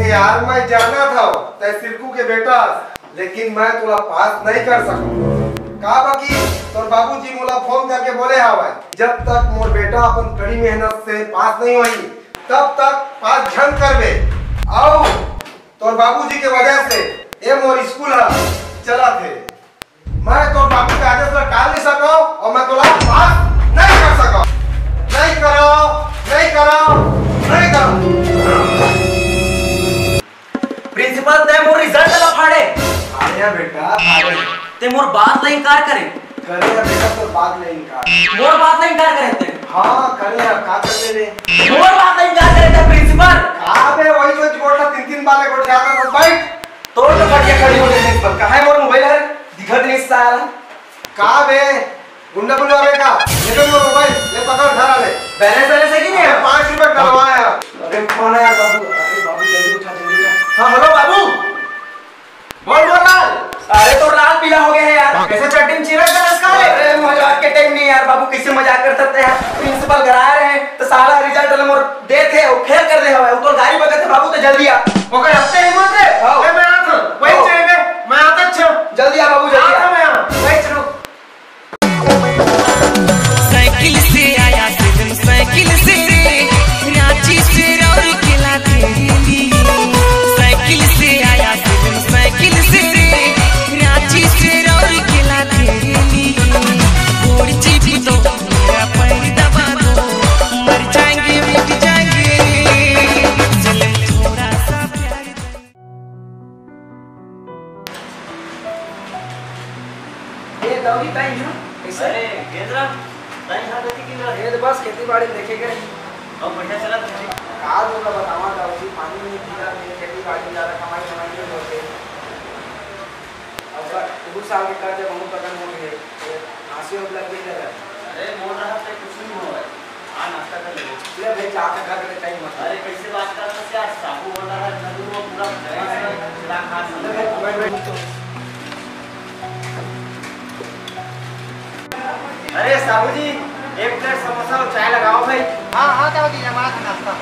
यार मैं जाना था तय सिरकू के बेटा, लेकिन मैं तुला पास नहीं कर सकूं। का बाकी तोर बाबूजी मोला फोन करके बोले हवा जब तक मोर बेटा अपन कड़ी मेहनत से पास नहीं होई तब तक पास झन करबे। आओ तोर बाबूजी के वजह से ये मोर स्कूल चला थे। मैं तोर बाबू के आदेश पर टाल नहीं सको और मैं तोला पास नहीं कर सको। नहीं करो, नहीं करो, नहीं करो। प्रिंसिपल ते मोर रिजल्ट ला फाड़े। आया बेटा, आया। ते मोर बात नहीं इनकार करे। करे बेटा तो बात नहीं इनकार। मोर बात नहीं इनकार करे ते। हां करे का कर ले। मोर बात नहीं इनकार करे ते प्रिंसिपल। का बे वही जो गोटा तीन बाले गोटे आता तो बैठ। तोड़ तो फटिया खड़ी हो गई प्रिंसिपल। कहां है मोर मोबाइल है? दिखत नहीं साला। का बे गुंडा बुलवा रे का? ये तो मोबाइल ले पकड़ धरा ले। बैलेंस है कि नहीं? 5 रुपए डलवाया। अरे कौन है यार बाबू? अरे बाबू जल्दी उठा जल्दी उठा। हां हेलो बाबू। बोल लाल। अरे तो लाल पीला हो गया है यार। कैसे चट्टिन चिरक का रस का है? अरे मजाक के टाइम नहीं यार बाबू, कैसे मजाक कर सकते हैं? प्रिंसिपल घर आ रहे हैं तो साला रिजल्ट वाला मोर दे थे और फेल कर दे हवा। तो गाड़ी बगत है बाबू तो जल्दी आ। ओके हफ्ते हिम्मत है। ए मैं आता हूं। वही चाहिए मैं आता छो। जल्दी आ बाबू जल्दी आ। मैं आ। वही चलो। साइकिल से आया फिल्म साइकिल से रांची से और किला तेरी। साइकिल से आया फिल्म साइकिल से रांची से और किला तेरी। गोड़ चिप तो मेरा पैर दबा दो, मर जाएंगे मिट जाएंगे, चले थोड़ा सा प्यार। ये दौड़ी टाइम है। अरे केंद्र टाइम हां गति की ना ये तो बस खेती बाड़ी देखेंगे और बढ़िया चला तुम्हारी। का दूंगा बतावा था उसी पानी में गिरा नहीं खेती बाड़ी ज्यादा कमाई नहीं होते। अब 2 साल के कर्ज बहुत खत्म हो गए। आंसू अब लग गई है। अरे मोड़ रहा था कुछ नहीं हुआ है। आ नाश्ता कर ले। ले भाई चाय का खा के टाइम मत। अरे कैसे बात कर रहा है यार? साबू बोल रहा है नदू वो पूरा चिड़ा खा समझ। अरे साबू जी 1 प्लेट समोसा और चाय लगाओ भाई। हां हां दाऊ जी हमारा नाश्ता।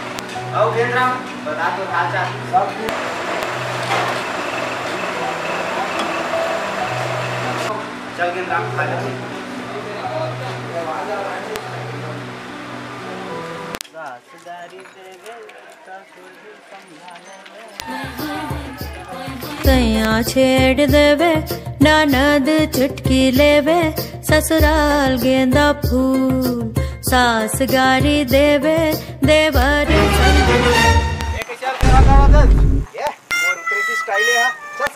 आओ केंद्र बता दो हाल चाल सब। चल केंद्र खा ले। रासदारी देवे ससुर संभाले। सैया छेड़ देवे ननद चुटकी लेवे, ससुराल गेंदा फूल सास गारी देवे देवर। एक चल करा करा दस। ये मोर उतरे की स्टाइल है। चल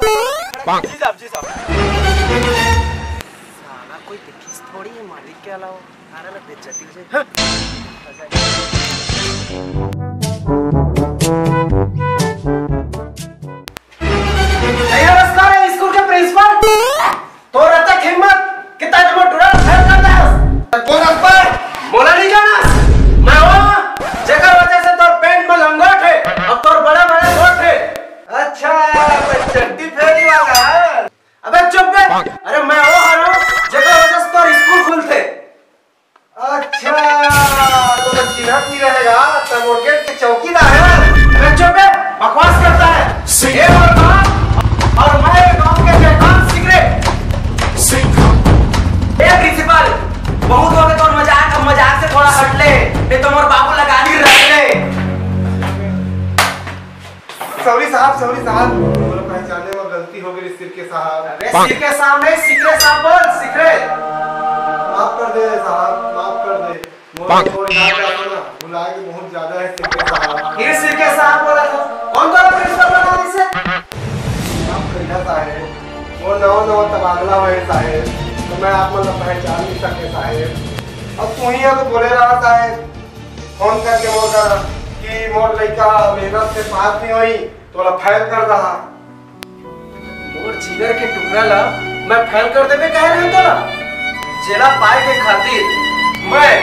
जी साहब। साला कोई दिखिस थोड़ी है मालिक के अलावा। अरे ना बेइज्जती से। नमस्कार है स्कूल के प्रिंसिपल। तो रहता हिम्मत कितना जमा टुरा फेल करता है। कौन अब्बा बोला नहीं जाना? मैं वो जगह वजह से तोर पेंट में लंगोट है और तोर बड़ा बड़ा कोट है। अच्छा चट्टी फेरी वाला है। अबे चुप बे। अरे मैं वो हूं जगह वजह से तोर स्कूल खुलते। अच्छा तो चिन्हत नहीं रहेगा तब मार्केट के चौकीदार है। अरे चुप बे बकवास करता है। ये और मैं गांव के बेकाम सिगरेट। ए प्रिंसिपल बहुत हो गए तो मजाक, अब मजाक से थोड़ा हट ले, नहीं तो मोर बाबू लगा दी रख ले। सॉरी साहब बोलो पहचानने में गलती हो गई सिर के साहब। अरे सिर के सामने सिकरे साहब बोल सिकरे। माफ कर दे साहब माफ कर दे। मोर याद आता ना भुलाए के बहुत ज्यादा है सिर के साहब। फिर सिर के साहब बोला था। कौन तो प्रिंसिपल बना इसे? साहेब वो नवा तबादला हुए साहेब तो मैं आप मतलब पहचान नहीं सके साहेब। अब तू ही तो बोले रहा साहेब फोन करके बोल रहा कि मोर लड़का मेहनत से पास नहीं हुई तो फेल कर रहा। मोर जिगर के टुकड़ा ला मैं फेल कर देवे कह रहे हो तो जेला पाए के खातिर मैं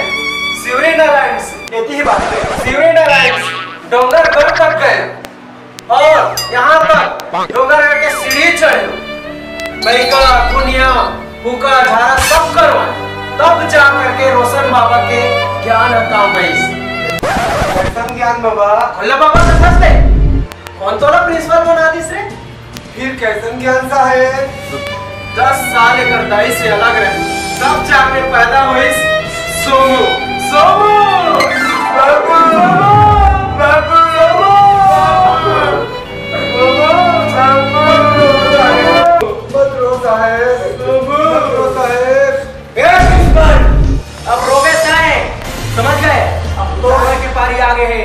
शिवरी नारायण से एक ही बात है। शिवरी नारायण डोंगरगढ़ तक गए और यहाँ तक डोंगरगढ़ के सीढ़ी चढ़े। मैका दुनिया फूका झारा सब करवाए तब जा करके रोशन बाबा के ज्ञान आता कैसन ज्ञान बाबा? खुल्ला बाबा से फंस ले। कौन तो ना प्रिंसिपल बना दिस रे? फिर कैसन ज्ञान सा है? 10 साल एकर दाई से अलग रहे, तब जाके पैदा हुई सोमू। सोमू बाबू बाबू बदरो साहेब, बदरो साहेब। अब रोवे चाहे, समझ गए? अब तो रोवे के पारी आगे है।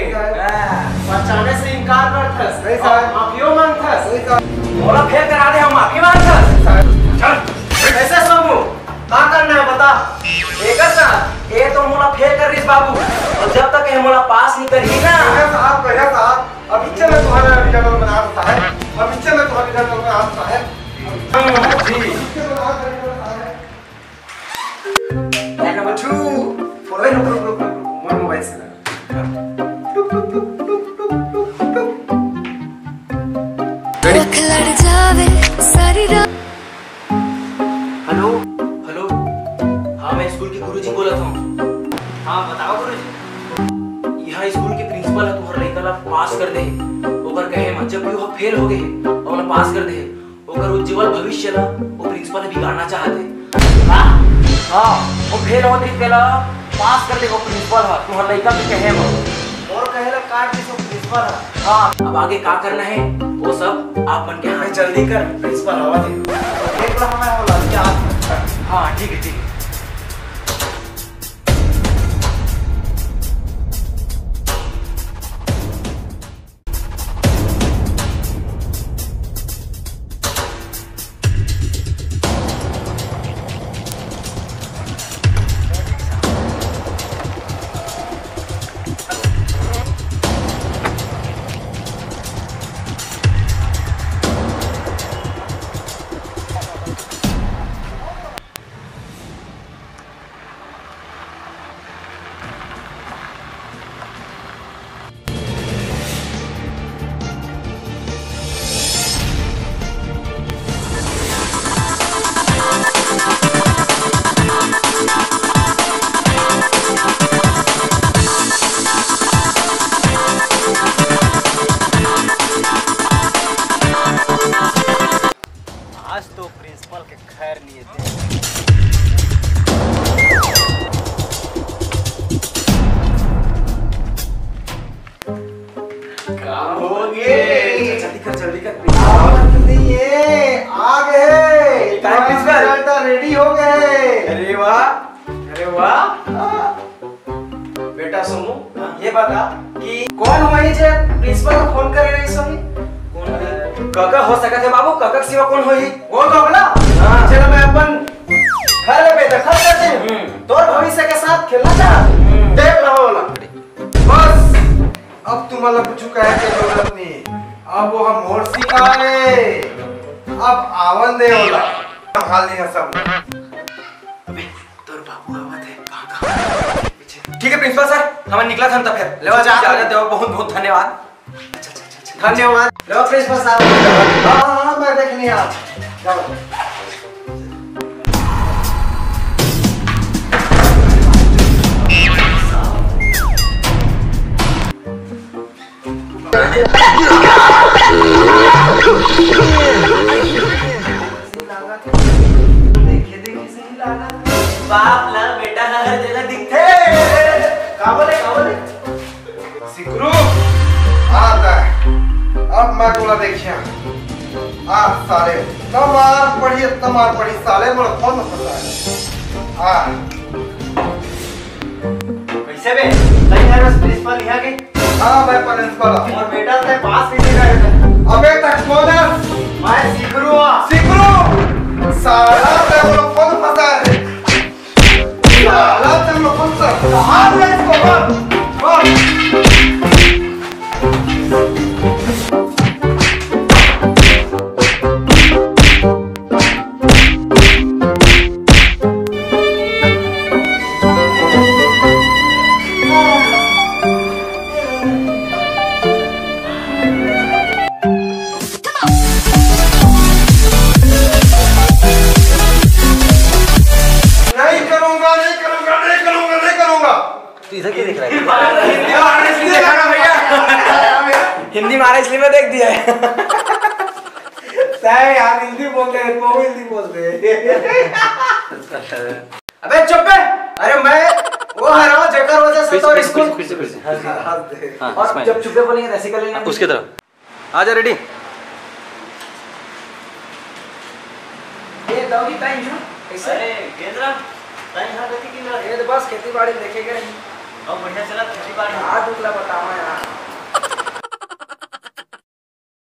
बचाने से इनकार करथस, नहीं साहब। माफियो मांगथस। नहीं साहब। मोला फेल करा दे, हम माफी मांगथस। चल, ऐसे सोमू, का करना है बता? एकर ना, ये तो मोला फेल कर रही बाबू, और जब तक ये मोला पास नहीं करी ना। भैया साहब, अब इच्छा में तुम्हारा रिजल्ट बना सकता है। अब इच्छा में तुम्हारा रिजल्ट बना सकता है। जी। Number 2, follow it, look, one mobile से हेलो हेलो, हाँ मैं स्कूल के गुरुजी बोलत हूँ। हाँ बताओ गुरुजी। यहाँ स्कूल के प्रिंसिपल है, तुम्हारा लड़का ला पास कर दे। ओकर कहे मत, जब भी वो फेल हो गए और पास कर दे, ओकर उज्जवल भविष्य ला वो प्रिंसिपल बिगाड़ना चाहते। हाँ वो फेल हो गई तेला पास कर दे, वो प्रिंसिपल है तुम्हारा लड़का के कहे मत, और कहेला काट दे सो प्रिंसिपल है। हाँ अब आगे क्या करना है वो सब आप मन के हाथ जल्दी कर, प्रिंसिपल आवा दे। देख लो हमें वो लग गया। हाँ ठीक है ठीक है। आज तो प्रिंसिपल के खैर लिए थे। काम हो गए, जल्दी कर जल्दी कर। नहीं है, आ गए। प्रिंसिपल रेडी हो गए। अरे वाह, अरे वाह। बेटा सोमू, ये बता कि कौन वही जे प्रिंसिपल को फोन करे रही सोनी? काका हो सकता है बाबू, काका के सिवा कौन होई? वो तो बोला। हां चलो मैं अपन घर पे दखल करते हैं। तोर भविष्य के साथ खेलना चाह, देख रहा होला। बस अब तुम्हारा कुछ कहे के जरूरत नहीं। अब वो हम मोर सिखाए, अब आवन दे होला। हाल नहीं है सब। अबे तोर बाबू आवत है, कहां पीछे। ठीक है प्रिंसिपल सर, हम निकला था तब फिर लेवा जा। बहुत बहुत धन्यवाद। धन्यवाद। लो प्रिंसिपल साहब। हाँ मैं देख लिया। चलो देखे देखे सही लगा। बाप ला बेटा हर जगह दिखते। का बोले सिकरू आता है। अब मैं तोला देखिया। साले तमार पड़ी साले मोला फोन न पता है। कैसे बे? सही है बस प्रिंसिपल यहाँ के। हाँ मैं प्रिंसिपल हूँ। और बेटा ते पास भी नहीं रहे। अबे तक कौन है? मैं सिकरू हूँ। सिकरू साला ते मोला फोन फंसा है। साला ते मोला फंसा। कहाँ है इसको? हिंदी मारा इसलिए मैं देख दिया है। सही यार हिंदी बोलते हैं तो हिंदी बोलते हैं। अबे चुप बे। अरे मैं वो है ना जेकर वजह से तो स्कूल फिर से हाँ, और smile। जब चुपे बोलेंगे तो ऐसे कर लेना। उसके तरफ आ जा, रेडी। ये दौड़ी टाइम है कैसे? अरे गेंद्रा टाइम हाथ देती कि ना ये तो बस खेती बाड़ी देखेगा नहीं। और बढ़िया चला खेती बाड़ी। हाथ उठला बताओ यार।